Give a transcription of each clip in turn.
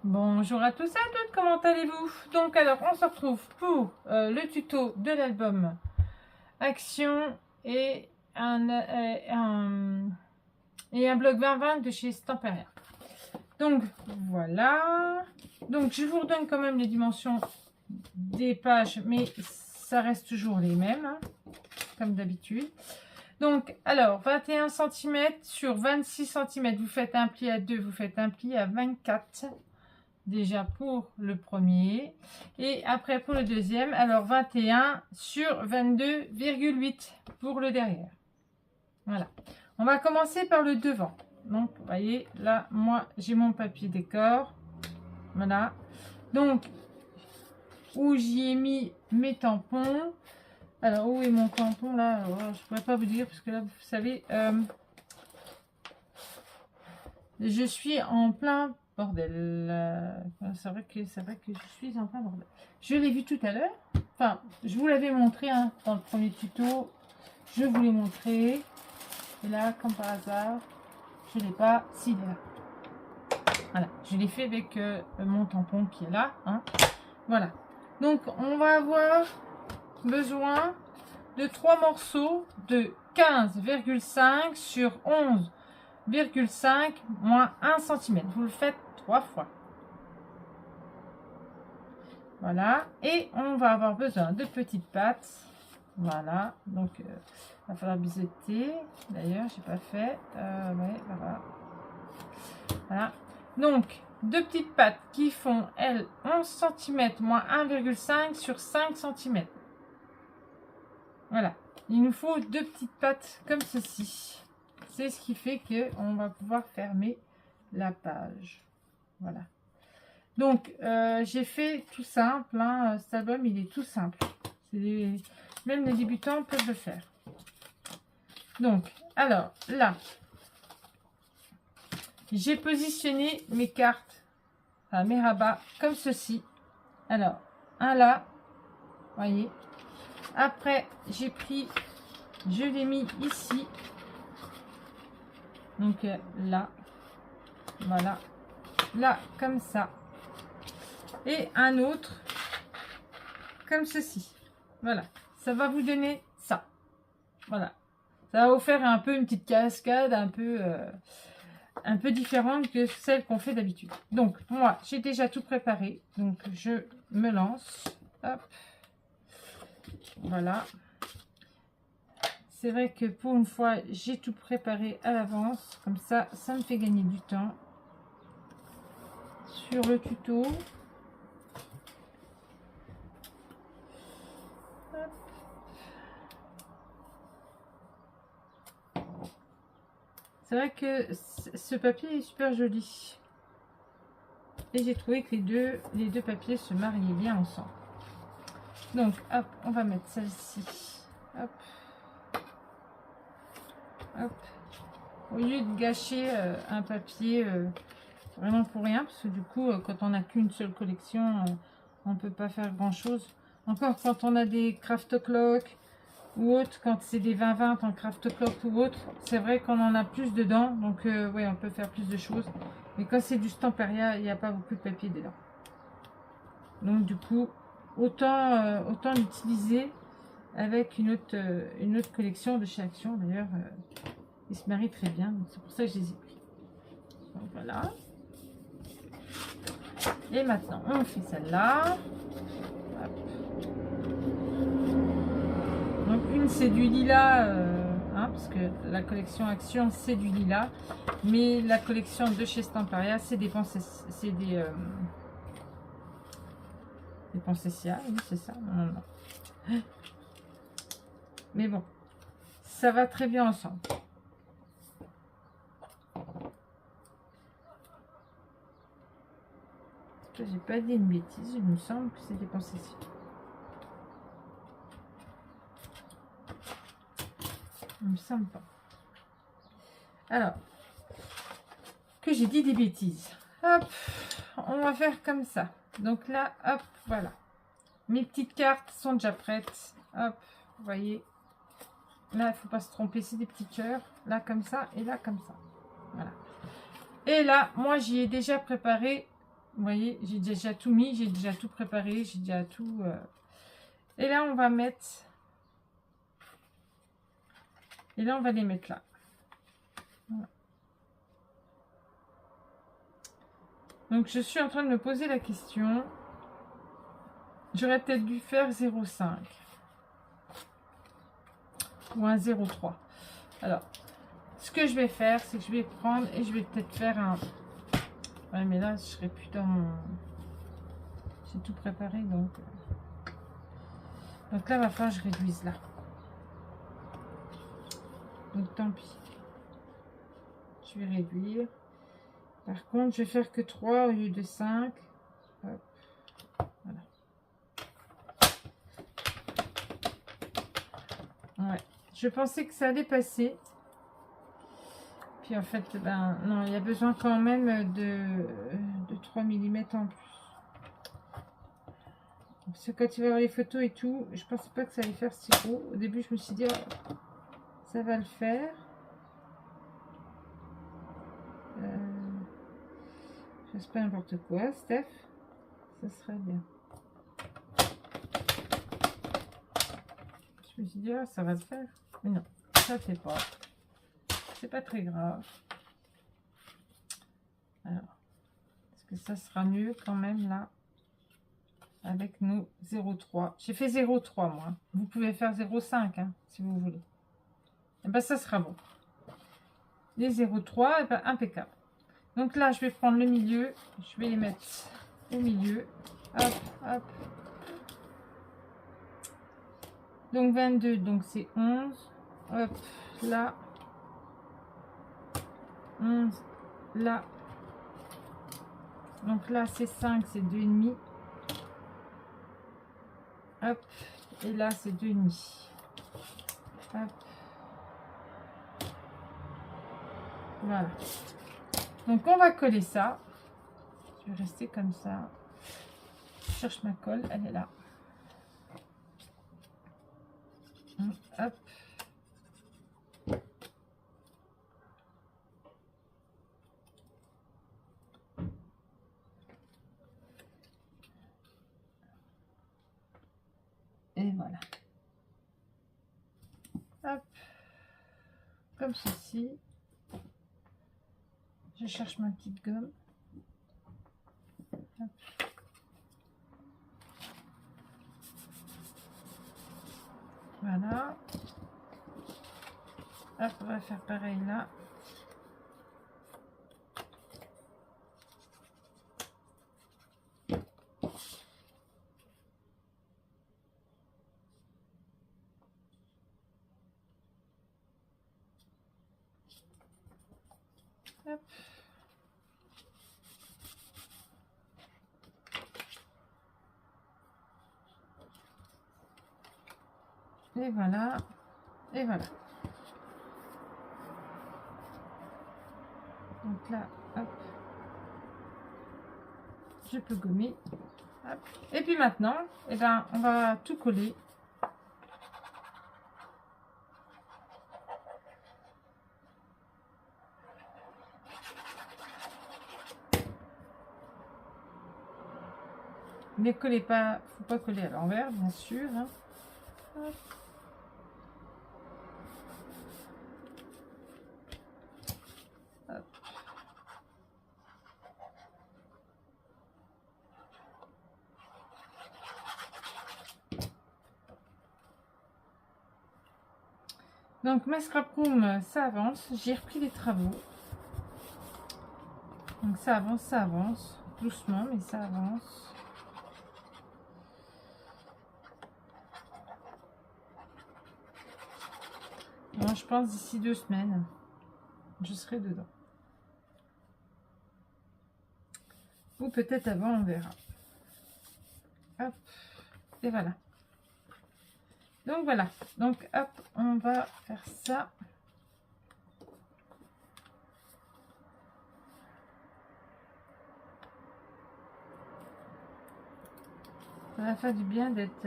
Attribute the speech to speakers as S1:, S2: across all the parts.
S1: Bonjour à tous et à toutes, comment allez-vous? Donc alors on se retrouve pour le tuto de l'album Action et un bloc 2020 de chez Stamperia. Donc voilà, donc je vous redonne quand même les dimensions des pages, mais ça reste toujours les mêmes, hein, comme d'habitude. Donc alors 21 cm sur 26 cm, vous faites un pli à 2, vous faites un pli à 24 déjà pour le premier et après pour le deuxième. Alors 21 sur 22,8 pour le derrière. Voilà, on va commencer par le devant. Donc vous voyez là, moi j'ai mon papier décor, voilà, donc où j'y ai mis mes tampons. Alors où est mon tampon là? Alors, je pourrais pas vous dire parce que là vous savez, je suis en plein bordel. C'est vrai que je suis en plein bordel. Je l'ai vu tout à l'heure. Enfin, je vous l'avais montré hein, dans le premier tuto. Je vous l'ai montré. Et là, comme par hasard, je ne l'ai pas. Si, il est là. Voilà, je l'ai fait avec mon tampon qui est là. Hein. Voilà. Donc, on va avoir besoin de 3 morceaux de 15,5 sur 11,5 moins 1 cm. Vous le faites 3 fois. Voilà. Et on va avoir besoin de petites pattes. Voilà. Donc, il va falloir biseauter. D'ailleurs, j'ai pas fait. Ouais, voilà. Voilà. Donc, deux petites pattes qui font, elles, 11 cm moins 1,5 sur 5 cm. Voilà. Il nous faut deux petites pattes comme ceci. C'est ce qui fait que on va pouvoir fermer la page. Voilà. Donc, j'ai fait tout simple. Hein. Cet album, il est tout simple. Même les débutants peuvent le faire. Donc, alors, là, j'ai positionné mes cartes, enfin mes rabats, comme ceci. Alors, un là, voyez. Après, j'ai pris, je l'ai mis ici. Donc, là, voilà. Là, comme ça. Et un autre comme ceci. Voilà, ça va vous donner ça. Voilà, ça va vous faire un peu une petite cascade un peu différente que celle qu'on fait d'habitude. Donc moi j'ai déjà tout préparé, donc je me lance. Hop. Voilà, c'est vrai que pour une fois j'ai tout préparé à l'avance, comme ça me fait gagner du temps sur le tuto. C'est vrai que ce papier est super joli. Et j'ai trouvé que les deux papiers se mariaient bien ensemble. Donc, hop, on va mettre celle-ci. Hop. Hop. Au lieu de gâcher un papier vraiment pour rien, parce que du coup, quand on n'a qu'une seule collection, on ne peut pas faire grand-chose. Encore quand on a des craft clock ou autre, quand c'est des 20-20 en craft clock ou autre, c'est vrai qu'on en a plus dedans, donc ouais, on peut faire plus de choses. Mais quand c'est du Stamperia, il n'y a pas beaucoup de papier dedans. Donc du coup, autant l'utiliser avec une autre collection de chez Action. D'ailleurs, ils se marient très bien, donc c'est pour ça que je les ai pris. Donc voilà. Et maintenant, on fait celle-là. Donc une c'est du lilas, hein, parce que la collection Action c'est du lilas, mais la collection de chez Stamperia c'est des Poinsettia, oui c'est ça, non. Mais bon, ça va très bien ensemble. J'ai pas dit une bêtise, il me semble que c'est des Poinsettia. Il me semble pas. Alors, que j'ai dit des bêtises. Hop, on va faire comme ça. Donc là, hop, voilà. Mes petites cartes sont déjà prêtes. Hop, vous voyez. Là, il ne faut pas se tromper, c'est des petits cœurs. Là, comme ça, et là, comme ça. Voilà. Et là, moi, j'y ai déjà préparé Vous voyez, j'ai déjà tout mis, j'ai déjà tout préparé, j'ai déjà tout... Et là, on va mettre... Et là, on va les mettre là. Voilà. Donc, je suis en train de me poser la question. J'aurais peut-être dû faire 0,5. Ou un 0,3. Alors, ce que je vais faire, c'est que je vais prendre et je vais peut-être faire un... Ouais, mais là, je serai plus dans mon... J'ai tout préparé, donc... Donc là, il va falloir que je réduise là. Donc tant pis. Je vais réduire. Par contre, je vais faire que 3 au lieu de 5. Hop. Voilà. Ouais. Je pensais que ça allait passer. Puis en fait, ben non, il y a besoin quand même de 3 mm en plus. Parce que quand il va y avoir les photos et tout, je pensais pas que ça allait faire si gros. Au début, je me suis dit, oh, ça va le faire. Je fasse pas n'importe quoi, Steph. Ça serait bien. Je me suis dit, oh, ça va le faire. Mais non, ça fait pas. C'est pas très grave. Alors, est-ce que ça sera mieux quand même là avec nos 0,3. J'ai fait 0,3 moi. Vous pouvez faire 0,5 hein, si vous voulez. Et ben ça sera bon. Les 0,3, et ben, impeccable. Donc là, je vais prendre le milieu. Je vais les mettre au milieu. Hop, hop. Donc 22, donc c'est 11. Hop, là. 11, là. Donc là, c'est 5, c'est 2,5. Hop, et là, c'est 2,5. Hop. Voilà. Donc, on va coller ça. Je vais rester comme ça. Je cherche ma colle, elle est là. Hop. Et voilà. Hop. Comme ceci. Je cherche ma petite gomme. Hop. Voilà. Hop, on va faire pareil là. Hop. Et voilà. Et voilà. Donc là, hop. Je peux gommer. Hop. Et puis maintenant, eh ben, on va tout coller. Ne collez pas, faut pas coller à l'envers, bien sûr. Hein. Hop. Hop. Donc ma scrap room, ça avance. J'ai repris les travaux. Donc ça avance. Doucement, mais ça avance. Bon, je pense d'ici 2 semaines, je serai dedans. Ou peut-être avant, on verra. Hop, et voilà. Donc voilà. Donc hop, on va faire ça. Ça va faire du bien d'être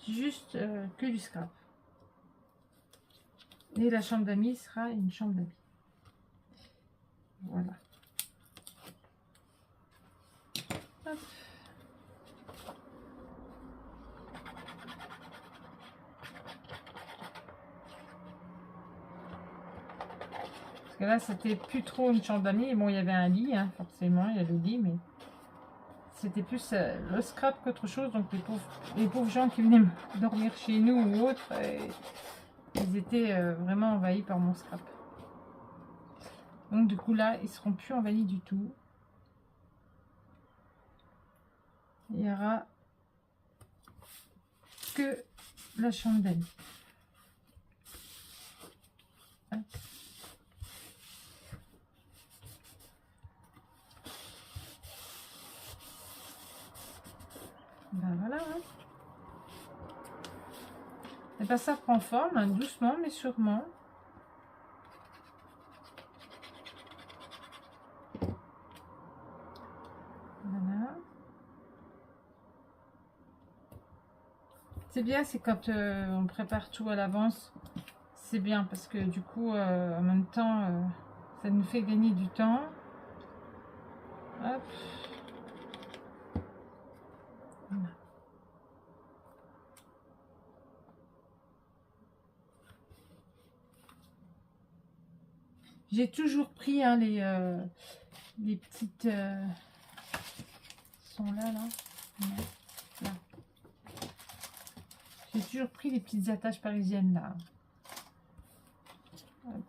S1: juste que du scrap. Et la chambre d'amis sera une chambre d'amis. Voilà. Hop. Parce que là, c'était plus trop une chambre d'amis. Bon, il y avait un lit, hein, forcément, il y a le lit, mais c'était plus le scrap qu'autre chose. Donc, les pauvres gens qui venaient dormir chez nous ou autres, ils étaient vraiment envahis par mon scrap. Donc, du coup, là, ils seront plus envahis du tout. Il y aura que la chambre d'amis. Ben voilà. Hein. Et ben ça prend forme, hein, doucement mais sûrement. Voilà. C'est bien, c'est quand on prépare tout à l'avance. C'est bien parce que du coup, en même temps, ça nous fait gagner du temps. Hop. Voilà. J'ai toujours pris hein, les petites sont là. Là. J'ai toujours pris les petites attaches parisiennes là. Hop.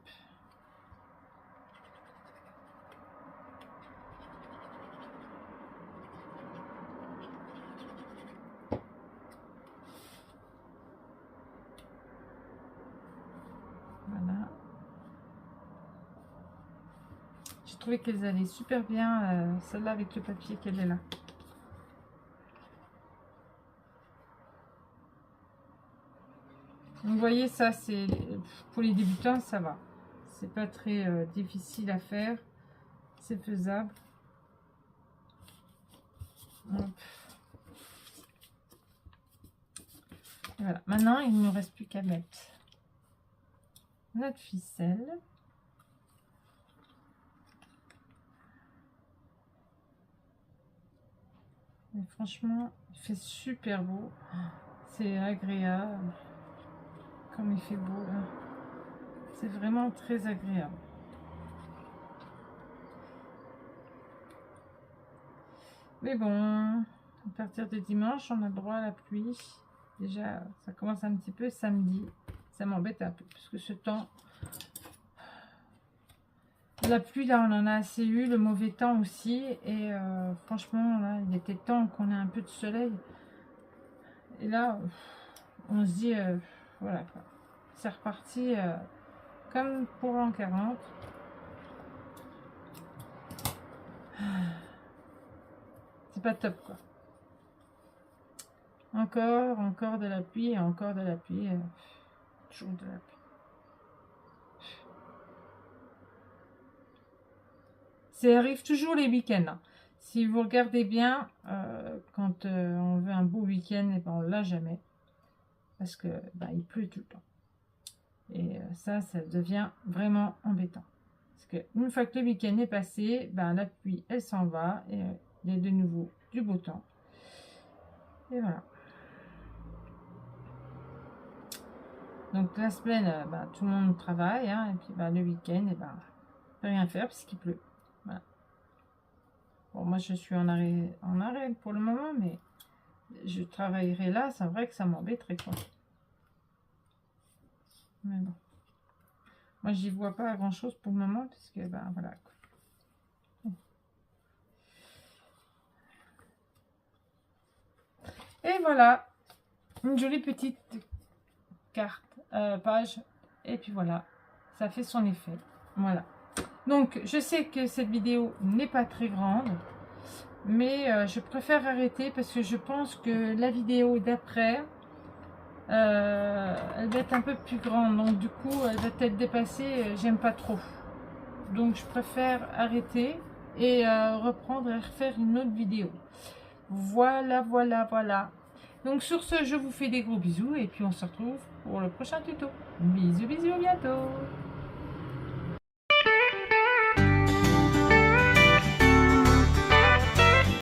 S1: Voilà. J'ai trouvé qu'elles allaient super bien, celle-là avec le papier qu'elle est là. Vous voyez, ça, c'est pour les débutants, ça va. C'est pas très difficile à faire. C'est faisable. Hop. Voilà. Maintenant, il ne nous reste plus qu'à mettre notre ficelle. Et franchement, il fait super beau. C'est agréable. Comme il fait beau là. C'est vraiment très agréable. Mais bon, à partir de dimanche, on a droit à la pluie. Déjà, ça commence un petit peu samedi. Ça m'embête un peu, parce que ce temps... La pluie, là, on en a assez eu. Le mauvais temps aussi. Et franchement, là, il était temps qu'on ait un peu de soleil. Et là, on se dit... voilà, quoi. C'est reparti comme pour l'an 40. C'est pas top, quoi. Encore de la pluie, et encore de la pluie. Toujours de la pluie. Ça arrive toujours les week-ends. Hein. Si vous regardez bien, quand on veut un beau week-end, et ben on l'a jamais. Parce que il pleut tout le temps. Et ça devient vraiment embêtant. Parce qu'une fois que le week-end est passé, la pluie, elle s'en va. Et il y a de nouveau du beau temps. Et voilà. Donc la semaine, tout le monde travaille. Hein, et puis le week-end, on ne peut rien faire parce qu'il pleut. Voilà. Bon, moi je suis en arrêt pour le moment, mais je travaillerai là. C'est vrai que ça m'embêterait, quoi. Mais bon. Moi, j'y vois pas grand chose pour le moment, parce que, voilà. Quoi. Et voilà. Une jolie petite carte, page. Et puis voilà. Ça fait son effet. Voilà. Donc, je sais que cette vidéo n'est pas très grande. Mais je préfère arrêter parce que je pense que la vidéo d'après... elle va être un peu plus grande, donc du coup elle va être dépassée, j'aime pas trop, donc je préfère arrêter et reprendre et refaire une autre vidéo. Voilà. Donc sur ce, je vous fais des gros bisous et puis on se retrouve pour le prochain tuto. Bisous, à bientôt.